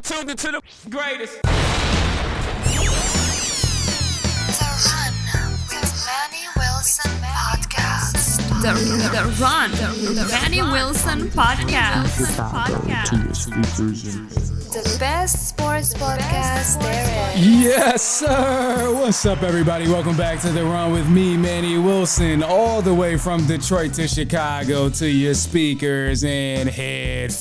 tuned into the greatest. The Run with Manny Wilson podcast. The Run with Manny Wilson podcast. The best sports podcast there is. Yes, sir. What's up, everybody? Welcome back to The Run with me, Manny Wilson, all the way from Detroit to Chicago to your speakers and headphones.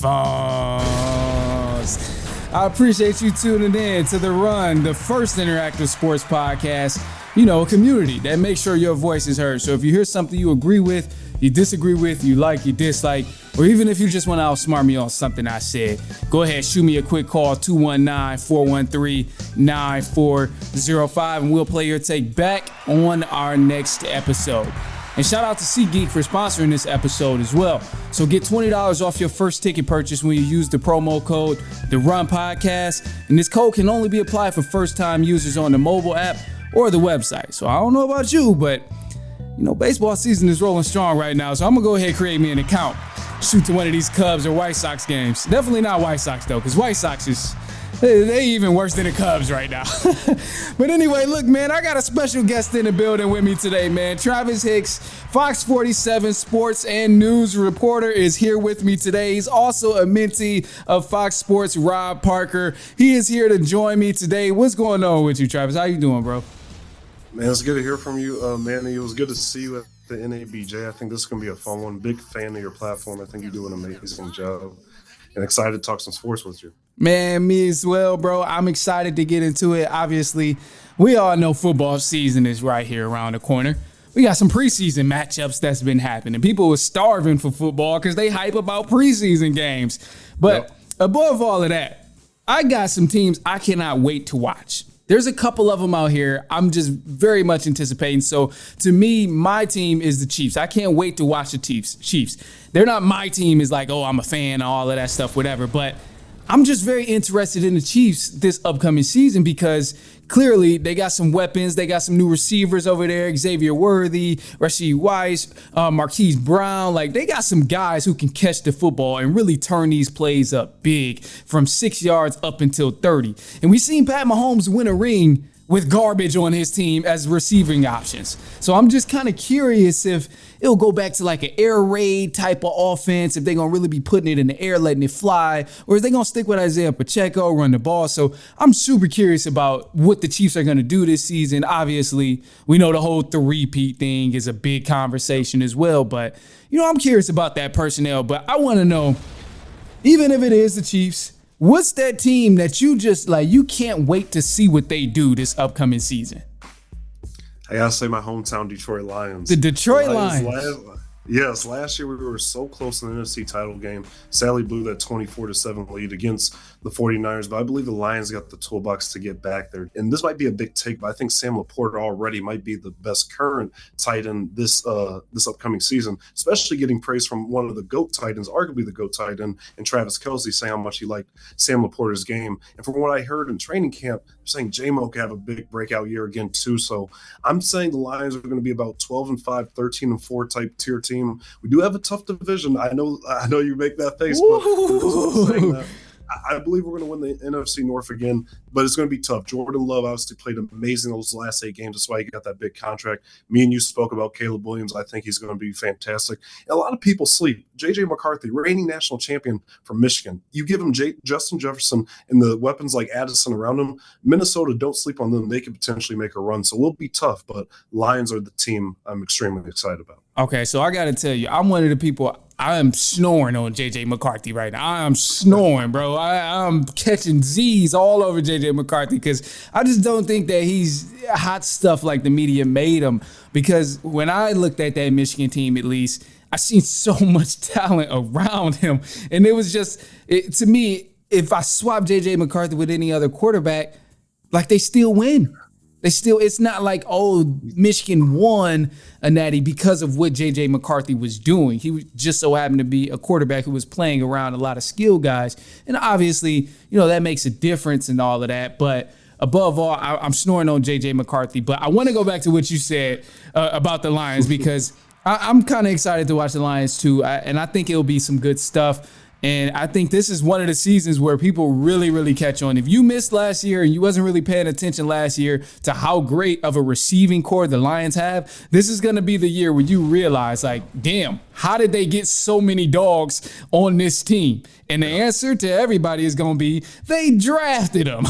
I appreciate you tuning in to The Run, the first interactive sports podcast, a community that makes sure your voice is heard. So if you hear something you agree with, you disagree with, you like, you dislike, or even if you just want to outsmart me on something I said, go ahead, shoot me a quick call, 219-413-9405, and we'll play your take back on our next episode. And shout out to SeatGeek for sponsoring this episode as well. So get $20 off your first ticket purchase when you use the promo code The Run Podcast. And this code can only be applied for first-time users on the mobile app or the website. So I don't know about you, but baseball season is rolling strong right now. So I'm gonna go ahead and create me an account. Shoot to one of these Cubs or White Sox games. Definitely not White Sox though, because White Sox they even worse than the Cubs right now. But anyway, look, man, I got a special guest in the building with me today, man. Travis Hicks, Fox 47 sports and news reporter, is here with me today. He's also a mentee of Fox Sports, Rob Parker. He is here to join me today. What's going on with you, Travis? How you doing, bro? Man, it's good to hear from you, Manny. It was good to see you at the NABJ. I think this is going to be a fun one. Big fan of your platform. I think you do an amazing job. And excited to talk some sports with you. Man, me as well, bro. I'm excited to get into it. Obviously, we all know football season is right here around the corner. We got some preseason matchups that's been happening. People were starving for football because they hype about preseason games. But above all of that, I got some teams I cannot wait to watch. There's a couple of them out here I'm just very much anticipating. So to me, my team is the Chiefs. I can't wait to watch the Chiefs. They're not my team is like, oh, I'm a fan, all of that stuff, whatever. But I'm just very interested in the Chiefs this upcoming season because clearly they got some weapons. They got some new receivers over there, Xavier Worthy, Rashee Weiss, Marquise Brown. Like, they got some guys who can catch the football and really turn these plays up big from 6 yards up until 30. And we've seen Pat Mahomes win a ring with garbage on his team as receiving options. So I'm just kind of curious if it'll go back to like an air raid type of offense, if they're going to really be putting it in the air, letting it fly, or is they going to stick with Isaiah Pacheco, run the ball? So I'm super curious about what the Chiefs are going to do this season. Obviously, we know the whole three-peat thing is a big conversation as well, but, I'm curious about that personnel. But I want to know, even if it is the Chiefs, what's that team that you just you can't wait to see what they do this upcoming season? I gotta say my hometown Detroit Lions. The Detroit Lions. Yes, last year we were so close in the NFC title game. Sadly blew that 24-7 lead against the 49ers, but I believe the Lions got the toolbox to get back there. And this might be a big take, but I think Sam Laporta already might be the best current tight end this upcoming season, especially getting praise from one of the GOAT tight ends, arguably the GOAT tight end, and Travis Kelce, saying how much he liked Sam Laporta's game. And from what I heard in training camp, they're saying J-Mo could have a big breakout year again too. So I'm saying the Lions are going to be about 12-5, 13-4 type tier team. We do have a tough division. I know you make that face, but saying that, I believe we're going to win the NFC North again, but it's going to be tough. Jordan Love obviously played amazing those last 8 games. That's why he got that big contract. Me and you spoke about Caleb Williams. I think he's going to be fantastic. And a lot of people sleep. J.J. McCarthy, reigning national champion from Michigan. You give him Justin Jefferson and the weapons like Addison around him. Minnesota, don't sleep on them. They could potentially make a run. So we'll be tough, but Lions are the team I'm extremely excited about. Okay, so I got to tell you, I'm one of the people, I am snoring on J.J. McCarthy right now. I am snoring, bro. I'm catching Z's all over J.J. McCarthy because I just don't think that he's hot stuff like the media made him. Because when I looked at that Michigan team, at least, I seen so much talent around him. And it was just, to me, if I swap J.J. McCarthy with any other quarterback, they still win. It's not like, Michigan won a natty because of what J.J. McCarthy was doing. He just so happened to be a quarterback who was playing around a lot of skill guys. And obviously, that makes a difference and all of that. But above all, I'm snoring on J.J. McCarthy. But I want to go back to what you said about the Lions because I'm kind of excited to watch the Lions too. And I think it'll be some good stuff. And I think this is one of the seasons where people really, really catch on. If you missed last year and you wasn't really paying attention last year to how great of a receiving core the Lions have, this is going to be the year where you realize, like, damn, how did they get so many dogs on this team? And the answer to everybody is going to be they drafted them.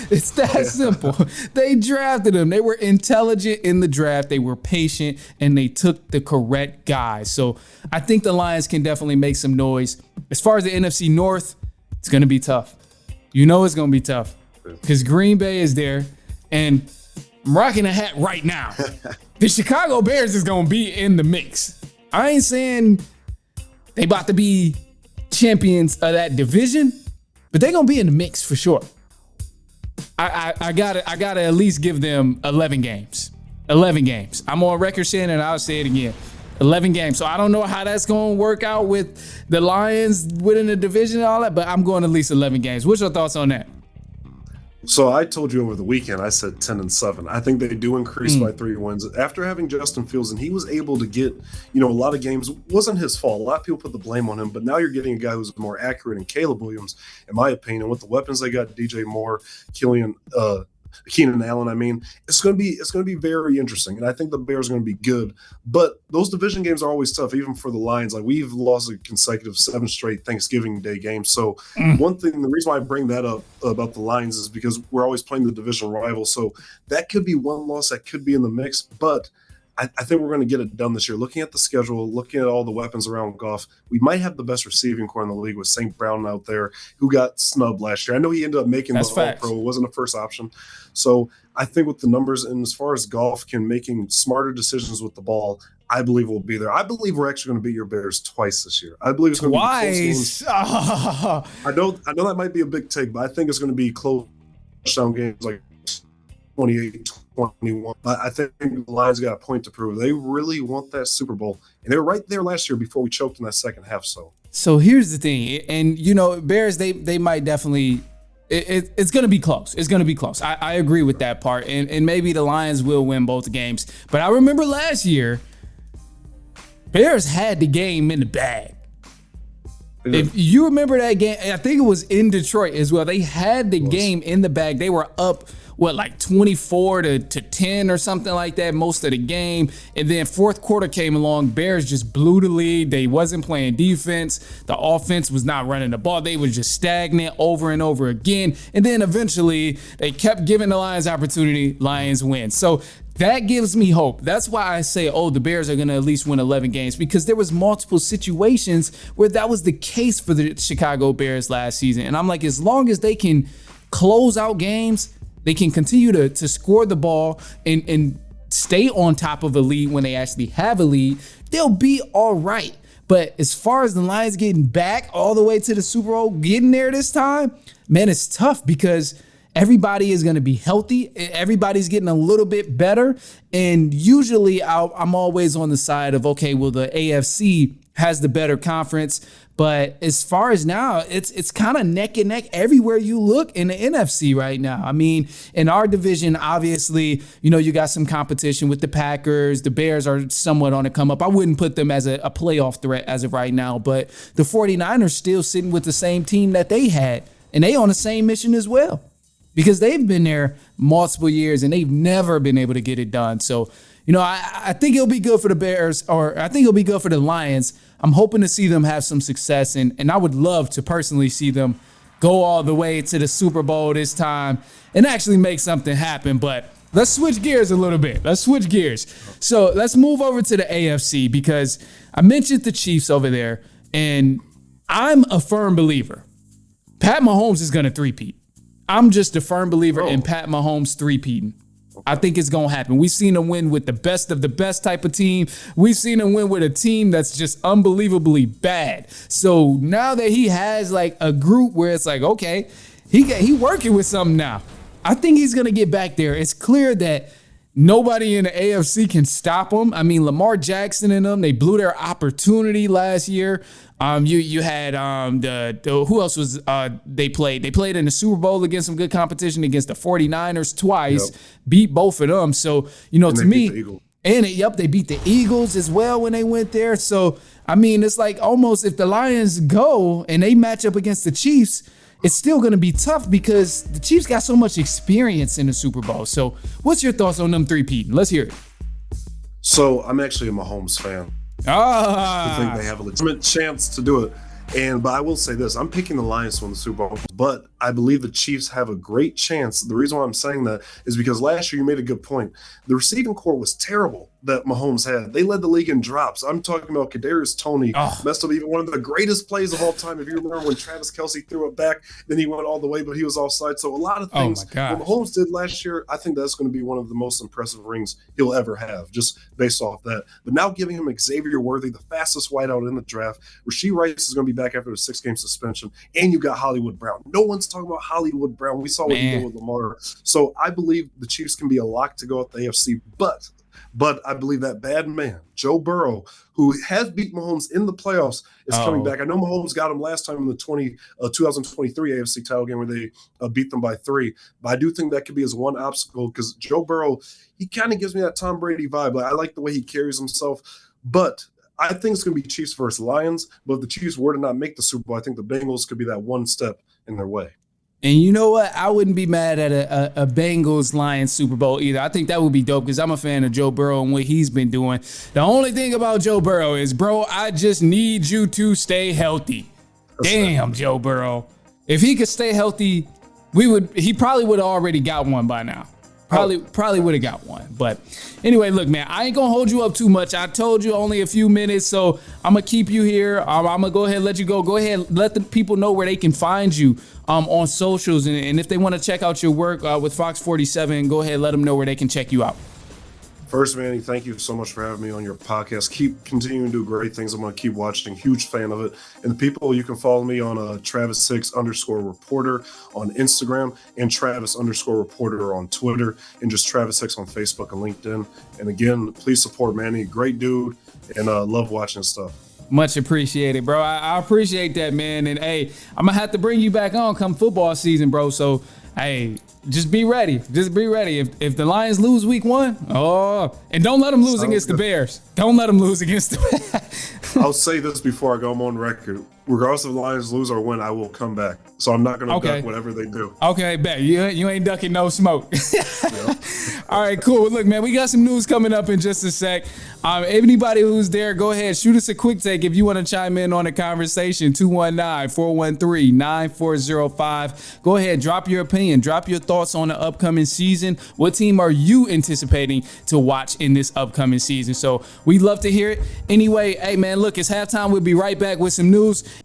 It's that simple. They drafted them. They were intelligent in the draft. They were patient, and they took the correct guys. So I think the Lions can definitely make some noise. As far as the NFC North, it's going to be tough. You know it's going to be tough because Green Bay is there, and I'm rocking a hat right now. The Chicago Bears is going to be in the mix. I ain't saying they about to be champions of that division, but they're going to be in the mix for sure. I gotta at least give them 11 games. 11 games. I'm on record saying it, I'll say it again. 11 games. So I don't know how that's going to work out with the Lions winning the division and all that, but I'm going at least 11 games. What's your thoughts on that? So I told you over the weekend, I said 10-7. I think they do increase by 3 wins. After having Justin Fields, and he was able to get, a lot of games. Wasn't his fault. A lot of people put the blame on him, but now you're getting a guy who's more accurate than Caleb Williams, in my opinion. With the weapons they got, DJ Moore, Keenan Allen, it's going to be very interesting, and I think the Bears are going to be good. But those division games are always tough, even for the Lions. Like, we've lost a consecutive 7 straight Thanksgiving Day games. So one thing, the reason why I bring that up about the Lions is because we're always playing the division rival. So that could be one loss that could be in the mix, but I think we're going to get it done this year. Looking at the schedule, looking at all the weapons around Goff, we might have the best receiving core in the league with St. Brown out there, who got snubbed last year. I know he ended up making the All-Pro. It wasn't a first option. So I think with the numbers, and as far as Goff making smarter decisions with the ball, I believe we'll be there. I believe we're actually going to beat your Bears twice this year. I believe it's going to be close games. I know that might be a big take, but I think it's going to be close touchdown games like 28-21. I think the Lions got a point to prove. They really want that Super Bowl, and they were right there last year before we choked in that second half. So here's the thing, and Bears, they might definitely. It's going to be close. It's going to be close. I agree with that part, and maybe the Lions will win both games. But I remember last year, Bears had the game in the bag. If you remember that game, I think it was in Detroit as well. They had the game in the bag. They were up, like 24 to 10 or something like that most of the game. And then fourth quarter came along. Bears just blew the lead. They wasn't playing defense. The offense was not running the ball. They were just stagnant over and over again. And then eventually they kept giving the Lions opportunity. Lions win. So that gives me hope. That's why I say, the Bears are going to at least win 11 games, because there was multiple situations where that was the case for the Chicago Bears last season. And I'm like, as long as they can close out games, they can continue to score the ball and stay on top of a lead when they actually have a lead, they'll be all right. But as far as the Lions getting back all the way to the Super Bowl, getting there this time, man, it's tough because everybody is going to be healthy. Everybody's getting a little bit better. And usually I'm always on the side of, okay, well, the AFC has the better conference. But as far as now, it's kind of neck and neck everywhere you look in the NFC right now. In our division, obviously, you got some competition with the Packers. The Bears are somewhat on the come up. I wouldn't put them as a playoff threat as of right now. But the 49ers still sitting with the same team that they had. And they on the same mission as well, because they've been there multiple years and they've never been able to get it done. So, I think it'll be good for the Bears, or I think it'll be good for the Lions. I'm hoping to see them have some success, and I would love to personally see them go all the way to the Super Bowl this time and actually make something happen. But let's switch gears a little bit. So let's move over to the AFC, because I mentioned the Chiefs over there, and I'm a firm believer. Pat Mahomes is going to three-peat. I'm just a firm believer in Pat Mahomes three-peating. I think it's going to happen. We've seen him win with the best of the best type of team. We've seen him win with a team that's just unbelievably bad. So now that he has like a group where it's like, okay, he working with something now. I think he's going to get back there. It's clear that nobody in the AFC can stop him. Lamar Jackson and them, they blew their opportunity last year. You had who else was they played? They played in the Super Bowl against some good competition against the 49ers twice, beat both of them. So, to me, And they beat the Eagles as well when they went there. So, I mean, it's like almost if the Lions go and they match up against the Chiefs, it's still going to be tough because the Chiefs got so much experience in the Super Bowl. So what's your thoughts on them three-peating? Let's hear it. So I'm actually a Mahomes fan. I think they have a legitimate chance to do it. But I will say this, I'm picking the Lions to win the Super Bowl, but I believe the Chiefs have a great chance. The reason why I'm saying that is because last year you made a good point. The receiving core was terrible that Mahomes had. They led the league in drops. I'm talking about Kadarius Toney messed up even one of the greatest plays of all time. If you remember when Travis Kelce threw it back, then he went all the way, but he was offside. So a lot of things what Mahomes did last year, I think that's going to be one of the most impressive rings he'll ever have, just based off that. But now giving him Xavier Worthy, the fastest wideout in the draft, Rashee Rice is going to be back after a 6-game suspension, and you got Hollywood Brown. No one's talking about Hollywood Brown. We saw what he did with Lamar. So I believe the Chiefs can be a lock to go at the AFC, but I believe that bad man, Joe Burrow, who has beat Mahomes in the playoffs, is coming back. I know Mahomes got him last time in the 2023 AFC title game where they beat them by 3. But I do think that could be his one obstacle because Joe Burrow, he kind of gives me that Tom Brady vibe. Like, I like the way he carries himself. But I think it's going to be Chiefs versus Lions. But if the Chiefs were to not make the Super Bowl, I think the Bengals could be that one step in their way. And you know what? I wouldn't be mad at a Bengals-Lions Super Bowl either. I think that would be dope because I'm a fan of Joe Burrow and what he's been doing. The only thing about Joe Burrow is, bro, I just need you to stay healthy. Damn, Joe Burrow. If he could stay healthy, he probably would have already got one by now. Probably would have got one. But anyway, look, man, I ain't going to hold you up too much. I told you only a few minutes, so I'm going to keep you here. I'm going to go ahead and let you go. Go ahead, let the people know where they can find you on socials. And if they want to check out your work with Fox 47, go ahead, let them know where they can check you out. First, Manny, thank you so much for having me on your podcast. Keep continuing to do great things. I'm going to keep watching. Huge fan of it. And the people, you can follow me on Travis Hicks _reporter on Instagram and Travis _reporter on Twitter and just Travis Hicks on Facebook and LinkedIn. And again, please support Manny. Great dude. And love watching stuff. Much appreciated, bro. I appreciate that, man. And hey, I'm going to have to bring you back on come football season, bro. So, hey, just be ready. Just be ready. If the Lions lose week 1, and don't let them lose against the Bears. Don't let them lose against the Bears. I'll say this before I go on record. Regardless if the Lions lose or win, I will come back. So I'm not going to duck whatever they do. Okay, bet. You ain't ducking no smoke. Yep. All right, cool. Look, man, we got some news coming up in just a sec. Anybody who's there, go ahead, shoot us a quick take if you want to chime in on the conversation. 219-413-9405. Go ahead, drop your opinion, drop your thoughts on the upcoming season. What team are you anticipating to watch in this upcoming season? So we'd love to hear it. Anyway, hey, man, look, it's halftime. We'll be right back with some news.